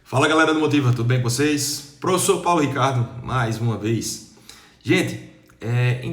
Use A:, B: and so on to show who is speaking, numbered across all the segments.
A: Fala galera do Motiva, tudo bem com vocês? Professor Paulo Ricardo, mais uma vez. Gente,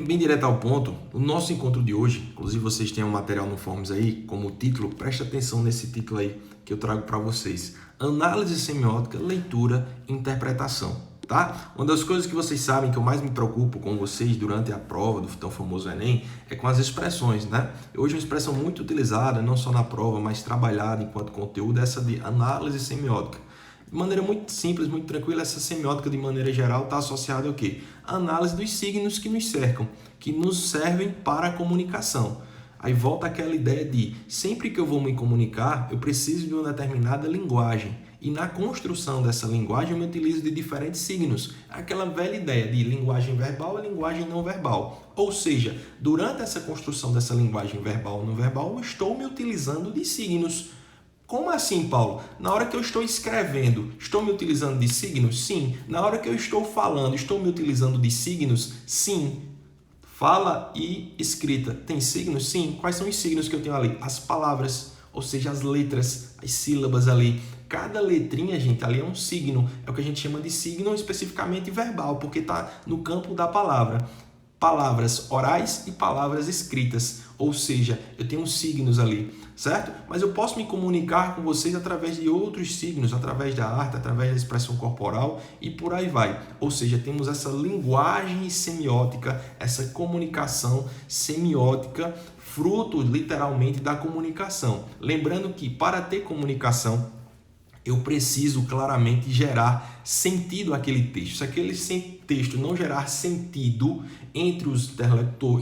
A: bem direto ao ponto, o nosso encontro de hoje, inclusive vocês têm um material no Forms aí, como título, presta atenção nesse título aí que eu trago para vocês. Análise semiótica, leitura e interpretação. Tá? Uma das coisas que vocês sabem que eu mais me preocupo com vocês durante a prova do tão famoso Enem é com as expressões, né? Hoje uma expressão muito utilizada, não só na prova, mas trabalhada enquanto conteúdo, é essa de análise semiótica. De maneira muito simples, muito tranquila, essa semiótica de maneira geral está associada ao quê? A análise dos signos que nos cercam, que nos servem para a comunicação. Aí volta aquela ideia de, sempre que eu vou me comunicar, eu preciso de uma determinada linguagem. E na construção dessa linguagem eu me utilizo de diferentes signos. Aquela velha ideia de linguagem verbal e linguagem não verbal. Ou seja, durante essa construção dessa linguagem verbal ou não verbal, eu estou me utilizando de signos. Como assim, Paulo? Na hora que eu estou escrevendo, estou me utilizando de signos? Sim. Na hora que eu estou falando, estou me utilizando de signos? Sim. Fala e escrita tem signos? Sim. Quais são os signos que eu tenho ali? As palavras, ou seja, as letras, as sílabas ali. Cada letrinha, gente, ali é um signo. É o que a gente chama de signo especificamente verbal, porque está no campo da palavra. Palavras orais e palavras escritas. Ou seja, eu tenho signos ali, certo? Mas eu posso me comunicar com vocês através de outros signos, através da arte, através da expressão corporal e por aí vai. Ou seja, temos essa linguagem semiótica, essa comunicação semiótica, fruto literalmente da comunicação. Lembrando que para ter comunicação, eu preciso claramente gerar sentido àquele texto. Se aquele texto não gerar sentido entre os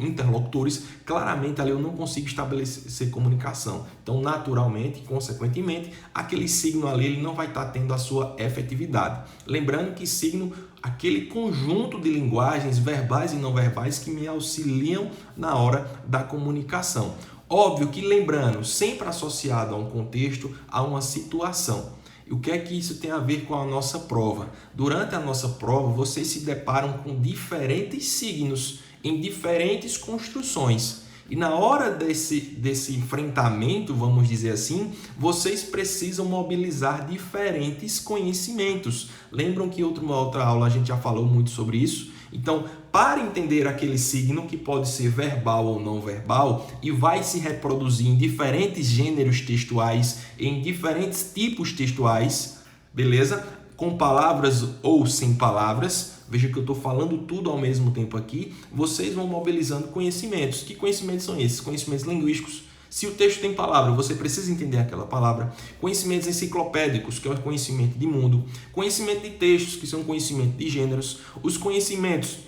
A: interlocutores, claramente ali eu não consigo estabelecer comunicação. Então, naturalmente, consequentemente, aquele signo ali ele não vai estar tendo a sua efetividade. Lembrando que signo, aquele conjunto de linguagens verbais e não verbais que me auxiliam na hora da comunicação. Óbvio que lembrando, sempre associado a um contexto, a uma situação. E o que é que isso tem a ver com a nossa prova? Durante a nossa prova, vocês se deparam com diferentes signos em diferentes construções. E na hora desse enfrentamento, vamos dizer assim, vocês precisam mobilizar diferentes conhecimentos. Lembram que em outra aula a gente já falou muito sobre isso? Então, para entender aquele signo que pode ser verbal ou não verbal e vai se reproduzir em diferentes gêneros textuais, em diferentes tipos textuais, beleza? Com palavras ou sem palavras, veja que eu estou falando tudo ao mesmo tempo aqui, vocês vão mobilizando conhecimentos. Que conhecimentos são esses? Conhecimentos linguísticos. Se o texto tem palavra, você precisa entender aquela palavra. Conhecimentos enciclopédicos, que é o conhecimento de mundo. Conhecimento de textos, que são conhecimento de gêneros. Os conhecimentos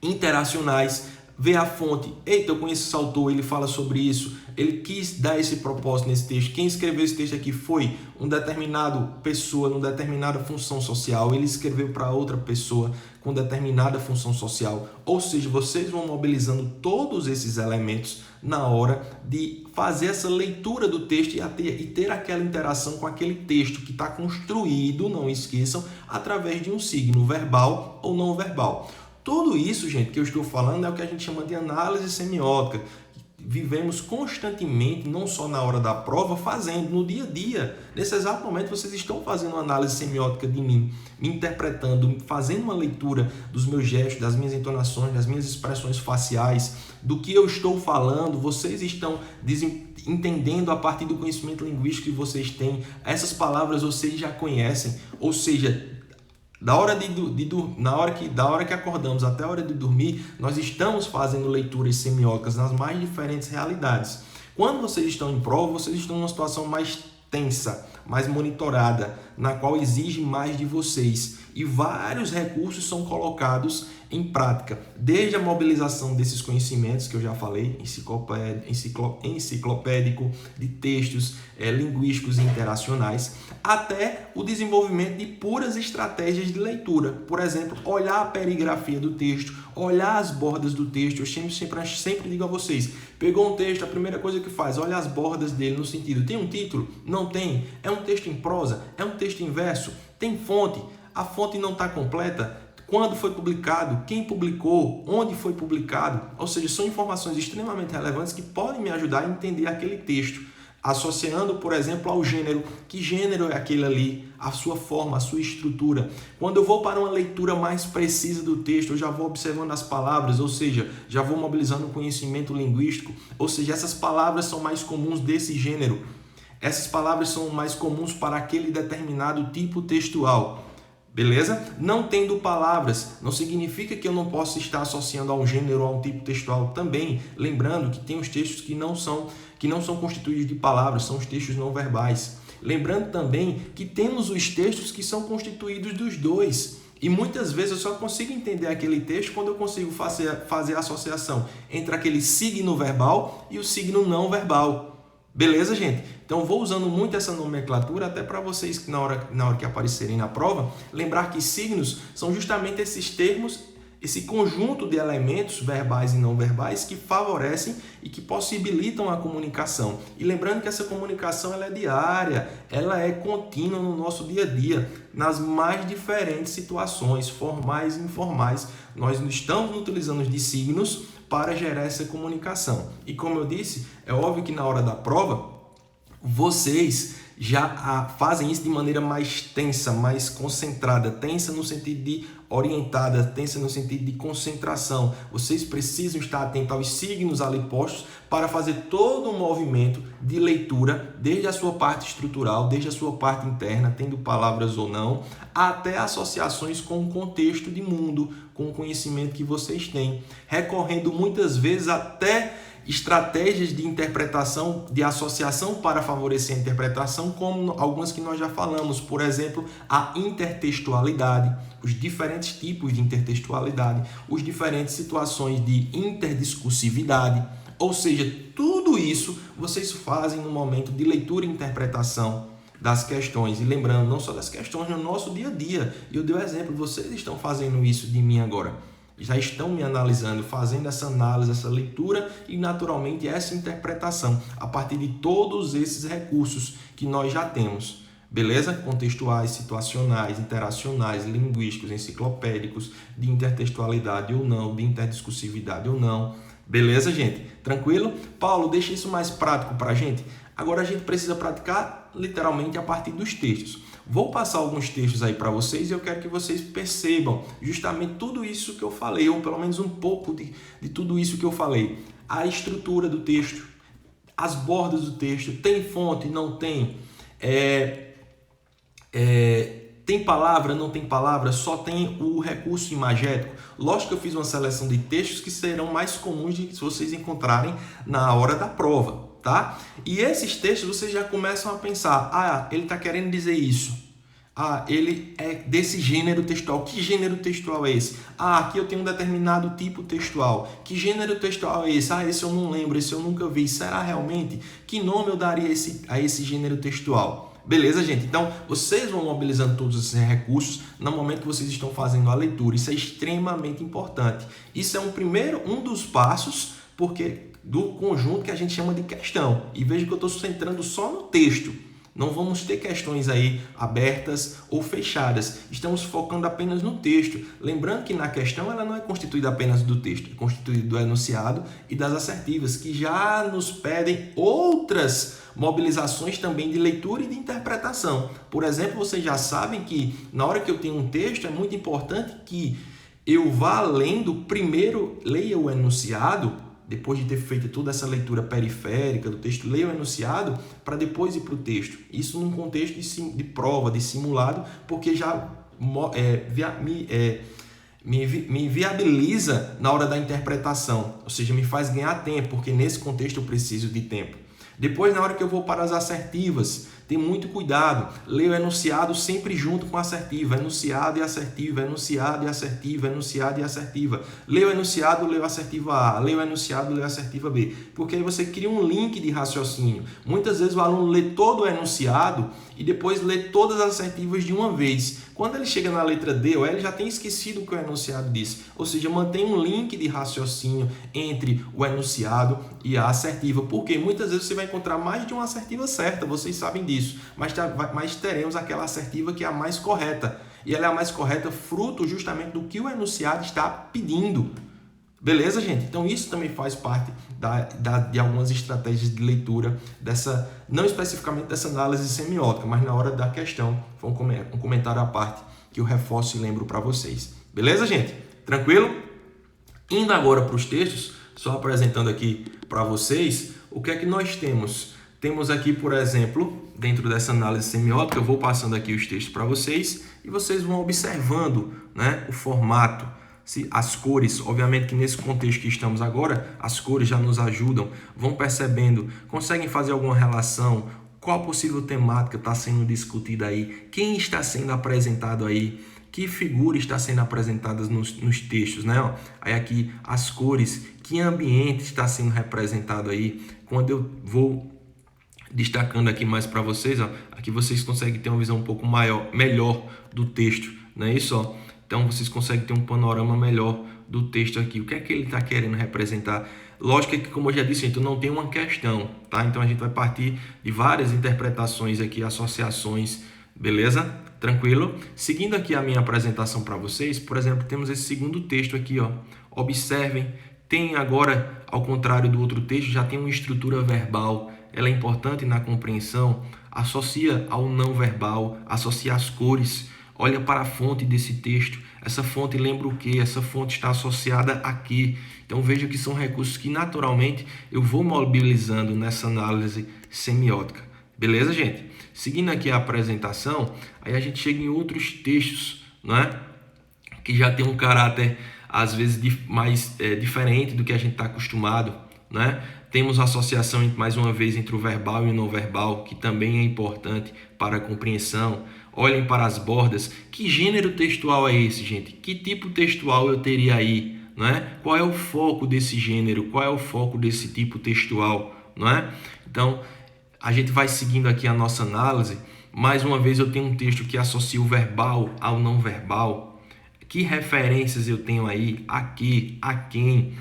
A: interacionais, ver a fonte. Eita, eu conheço esse autor, ele fala sobre isso. Ele quis dar esse propósito nesse texto. Quem escreveu esse texto aqui foi um determinado pessoa, numa determinada função social. Ele escreveu para outra pessoa com determinada função social. Ou seja, vocês vão mobilizando todos esses elementos na hora de fazer essa leitura do texto e ter aquela interação com aquele texto que está construído, não esqueçam, através de um signo verbal ou não verbal. Tudo isso, gente, que eu estou falando é o que a gente chama de análise semiótica. Vivemos constantemente, não só na hora da prova, fazendo no dia a dia. Nesse exato momento, vocês estão fazendo uma análise semiótica de mim, me interpretando, fazendo uma leitura dos meus gestos, das minhas entonações, das minhas expressões faciais, do que eu estou falando. Vocês estão entendendo a partir do conhecimento linguístico que vocês têm. Essas palavras vocês já conhecem, ou seja, da hora que acordamos até a hora de dormir, nós estamos fazendo leituras semióticas nas mais diferentes realidades. Quando vocês estão em prova, vocês estão numa situação mais tensa, mais monitorada, na qual exige mais de vocês. E vários recursos são colocados em prática, desde a mobilização desses conhecimentos que eu já falei, enciclopédico, de textos linguísticos e interacionais, até o desenvolvimento de puras estratégias de leitura. Por exemplo, olhar a perigrafia do texto, olhar as bordas do texto. Eu sempre digo a vocês, pegou um texto, a primeira coisa que faz, olha as bordas dele no sentido, tem um título? Não tem. É um texto em prosa? É um texto em verso? Tem fonte? A fonte não está completa? Quando foi publicado? Quem publicou? Onde foi publicado? Ou seja, são informações extremamente relevantes que podem me ajudar a entender aquele texto. associando, por exemplo, ao gênero. Que gênero é aquele ali? A sua forma, a sua estrutura. Quando eu vou para uma leitura mais precisa do texto, eu já vou observando as palavras, ou seja, já vou mobilizando o conhecimento linguístico, ou seja, essas palavras são mais comuns desse gênero. Essas palavras são mais comuns para aquele determinado tipo textual. Beleza? Não tendo palavras, não significa que eu não possa estar associando a um gênero ou a um tipo textual também. Lembrando que tem os textos que não são constituídos de palavras, são os textos não verbais. Lembrando também que temos os textos que são constituídos dos dois. E muitas vezes eu só consigo entender aquele texto quando eu consigo fazer a associação entre aquele signo verbal e o signo não verbal. Beleza, gente? Então, vou usando muito essa nomenclatura até para vocês, que na hora que aparecerem na prova, lembrar que signos são justamente esses termos, esse conjunto de elementos verbais e não verbais que favorecem e que possibilitam a comunicação. E lembrando que essa comunicação ela é diária, ela é contínua no nosso dia a dia, nas mais diferentes situações, formais e informais. Nós estamos utilizando de signos para gerar essa comunicação. E como eu disse, é óbvio que na hora da prova, vocês já fazem isso de maneira mais tensa, mais concentrada, tensa no sentido de orientada, tensa no sentido de concentração. Vocês precisam estar atentos aos signos ali postos para fazer todo o movimento de leitura, desde a sua parte estrutural, desde a sua parte interna, tendo palavras ou não, até associações com o contexto de mundo, com o conhecimento que vocês têm, recorrendo muitas vezes até estratégias de interpretação, de associação para favorecer a interpretação, como algumas que nós já falamos, por exemplo, a intertextualidade, os diferentes tipos de intertextualidade, as diferentes situações de interdiscursividade, ou seja, tudo isso vocês fazem no momento de leitura e interpretação das questões. E lembrando, não só das questões no nosso dia a dia. Eu dei o exemplo, vocês estão fazendo isso de mim agora. Já estão me analisando, fazendo essa análise, essa leitura e, naturalmente, essa interpretação a partir de todos esses recursos que nós já temos. Beleza? Contextuais, situacionais, interacionais, linguísticos, enciclopédicos, de intertextualidade ou não, de interdiscursividade ou não. Beleza, gente? Tranquilo? Paulo, deixa isso mais prático para a gente. Agora a gente precisa praticar literalmente a partir dos textos. Vou passar alguns textos aí para vocês e eu quero que vocês percebam justamente tudo isso que eu falei, ou pelo menos um pouco de tudo isso que eu falei. A estrutura do texto, as bordas do texto, tem fonte, não tem? Tem palavra, não tem palavra, só tem o recurso imagético. Lógico que eu fiz uma seleção de textos que serão mais comuns de vocês encontrarem na hora da prova. Tá? E esses textos vocês já começam a pensar, ele está querendo dizer isso. Ele é desse gênero textual. Que gênero textual é esse? Aqui eu tenho um determinado tipo textual. Que gênero textual é esse? Esse eu não lembro, esse eu nunca vi. Será realmente? Que nome eu daria a esse gênero textual? Beleza, gente? Então, vocês vão mobilizando todos esses recursos no momento que vocês estão fazendo a leitura. Isso é extremamente importante. Isso é um dos passos, do conjunto que a gente chama de questão. E veja que eu estou centrando só no texto. Não vamos ter questões aí abertas ou fechadas. Estamos focando apenas no texto. Lembrando que na questão ela não é constituída apenas do texto, é constituída do enunciado e das assertivas, que já nos pedem outras mobilizações também de leitura e de interpretação. Por exemplo, vocês já sabem que na hora que eu tenho um texto, é muito importante que eu vá lendo, primeiro leia o enunciado, depois de ter feito toda essa leitura periférica do texto, leia o enunciado para depois ir para o texto. Isso num contexto de prova, de simulado, porque já me viabiliza na hora da interpretação, ou seja, me faz ganhar tempo, porque nesse contexto eu preciso de tempo. Depois, na hora que eu vou para as assertivas, tem muito cuidado. Leia o enunciado sempre junto com a assertiva. Enunciado e assertiva, enunciado e assertiva, enunciado e assertiva. Leia o enunciado, leia a assertiva A. Leia o enunciado, leia a assertiva B. Porque aí você cria um link de raciocínio. Muitas vezes o aluno lê todo o enunciado e depois lê todas as assertivas de uma vez. Quando ele chega na letra D ou E, ele já tem esquecido o que o enunciado disse. Ou seja, mantém um link de raciocínio entre o enunciado e a assertiva. Porque muitas vezes você vai encontrar mais de uma assertiva certa, vocês sabem disso. Mas teremos aquela assertiva que é a mais correta. E ela é a mais correta fruto justamente do que o enunciado está pedindo. Beleza, gente? Então isso também faz parte de algumas estratégias de leitura dessa, não especificamente dessa análise semiótica, mas na hora da questão, foi um comentário à parte que eu reforço e lembro para vocês. Beleza, gente? Tranquilo? Indo agora para os textos, só apresentando aqui para vocês, o que é que nós temos? Temos aqui, por exemplo, dentro dessa análise semiótica, eu vou passando aqui os textos para vocês e vocês vão observando, né, o formato, as cores. Obviamente que nesse contexto que estamos agora, as cores já nos ajudam, vão percebendo, conseguem fazer alguma relação, qual possível temática está sendo discutida aí, quem está sendo apresentado aí, que figura está sendo apresentada nos textos, né? Ó, aí aqui as cores, que ambiente está sendo representado aí. Quando eu vou destacando aqui mais para vocês, ó, aqui vocês conseguem ter uma visão um pouco melhor do texto, não é isso? Ó? Então vocês conseguem ter um panorama melhor do texto aqui. O que é que ele está querendo representar? Lógico que, como eu já disse, então não tem uma questão, tá? Então a gente vai partir de várias interpretações aqui, associações, beleza? Tranquilo? Seguindo aqui a minha apresentação para vocês, por exemplo, temos esse segundo texto aqui, ó. Observem, tem agora, ao contrário do outro texto, já tem uma estrutura verbal. Ela é importante na compreensão, associa ao não verbal, associa as cores. Olha para a fonte desse texto. Essa fonte lembra o quê? Essa fonte está associada aqui. Então veja que são recursos que naturalmente eu vou mobilizando nessa análise semiótica. Beleza, gente? Seguindo aqui a apresentação, aí a gente chega em outros textos, não é? Que já tem um caráter, às vezes, mais diferente do que a gente está acostumado, né? Temos a associação, mais uma vez, entre o verbal e o não verbal, que também é importante para a compreensão. Olhem para as bordas. Que gênero textual é esse, gente? Que tipo textual eu teria aí, não é? Qual é o foco desse gênero? Qual é o foco desse tipo textual, não é? Então, a gente vai seguindo aqui a nossa análise. Mais uma vez, eu tenho um texto que associa o verbal ao não verbal. Que referências eu tenho aí? A que? A quem?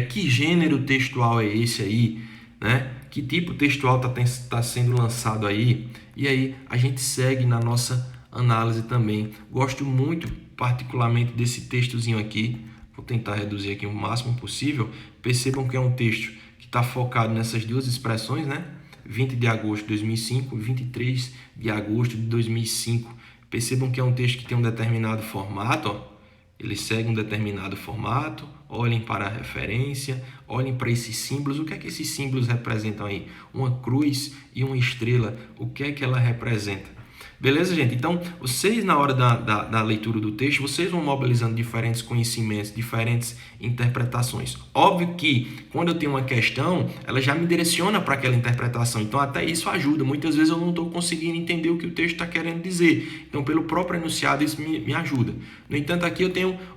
A: Que gênero textual é esse aí? Né? Que tipo textual está sendo lançado aí? E aí a gente segue na nossa análise também. Gosto muito, particularmente, desse textozinho aqui. Vou tentar reduzir aqui o máximo possível. Percebam que é um texto que está focado nessas duas expressões, né? 20 de agosto de 2005 e 23 de agosto de 2005. Percebam que é um texto que tem um determinado formato, ó. Ele segue um determinado formato. Olhem para a referência, olhem para esses símbolos. O que é que esses símbolos representam aí? Uma cruz e uma estrela. O que é que ela representa? Beleza, gente? Então, vocês, na hora da leitura do texto, vocês vão mobilizando diferentes conhecimentos, diferentes interpretações. Óbvio que, quando eu tenho uma questão, ela já me direciona para aquela interpretação. Então, até isso ajuda. Muitas vezes eu não estou conseguindo entender o que o texto está querendo dizer. Então, pelo próprio enunciado, isso me ajuda. No entanto, aqui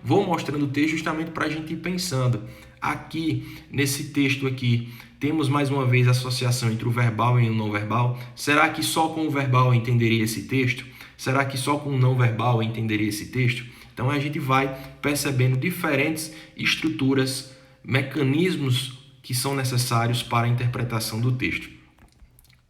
A: vou mostrando o texto justamente para a gente ir pensando. Aqui, nesse texto aqui, temos mais uma vez a associação entre o verbal e o não verbal. Será que só com o verbal eu entenderia esse texto? Será que só com o não verbal eu entenderia esse texto? Então a gente vai percebendo diferentes estruturas, mecanismos que são necessários para a interpretação do texto.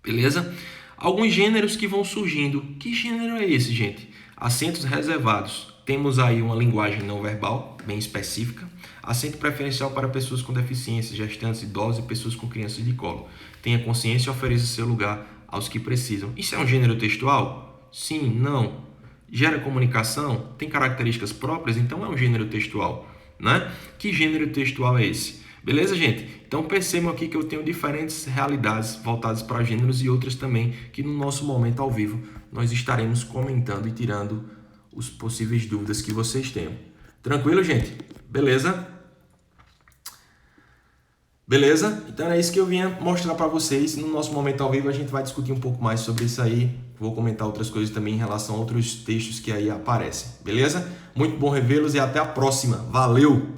A: Beleza? Alguns gêneros que vão surgindo. Que gênero é esse, gente? Acentos reservados. Temos aí uma linguagem não verbal, bem específica. Assento preferencial para pessoas com deficiência, gestantes, idosos e pessoas com crianças de colo. Tenha consciência e ofereça seu lugar aos que precisam. Isso é um gênero textual? Sim, não. Gera comunicação? Tem características próprias? Então é um gênero textual, né? Que gênero textual é esse? Beleza, gente? Então percebam aqui que eu tenho diferentes realidades voltadas para gêneros e outras também que no nosso momento ao vivo nós estaremos comentando e tirando as possíveis dúvidas que vocês tenham. Tranquilo, gente? Beleza? Beleza? Então é isso que eu vinha mostrar para vocês. No nosso momento ao vivo a gente vai discutir um pouco mais sobre isso aí. Vou comentar outras coisas também em relação a outros textos que aí aparecem. Beleza? Muito bom revê-los e até a próxima. Valeu!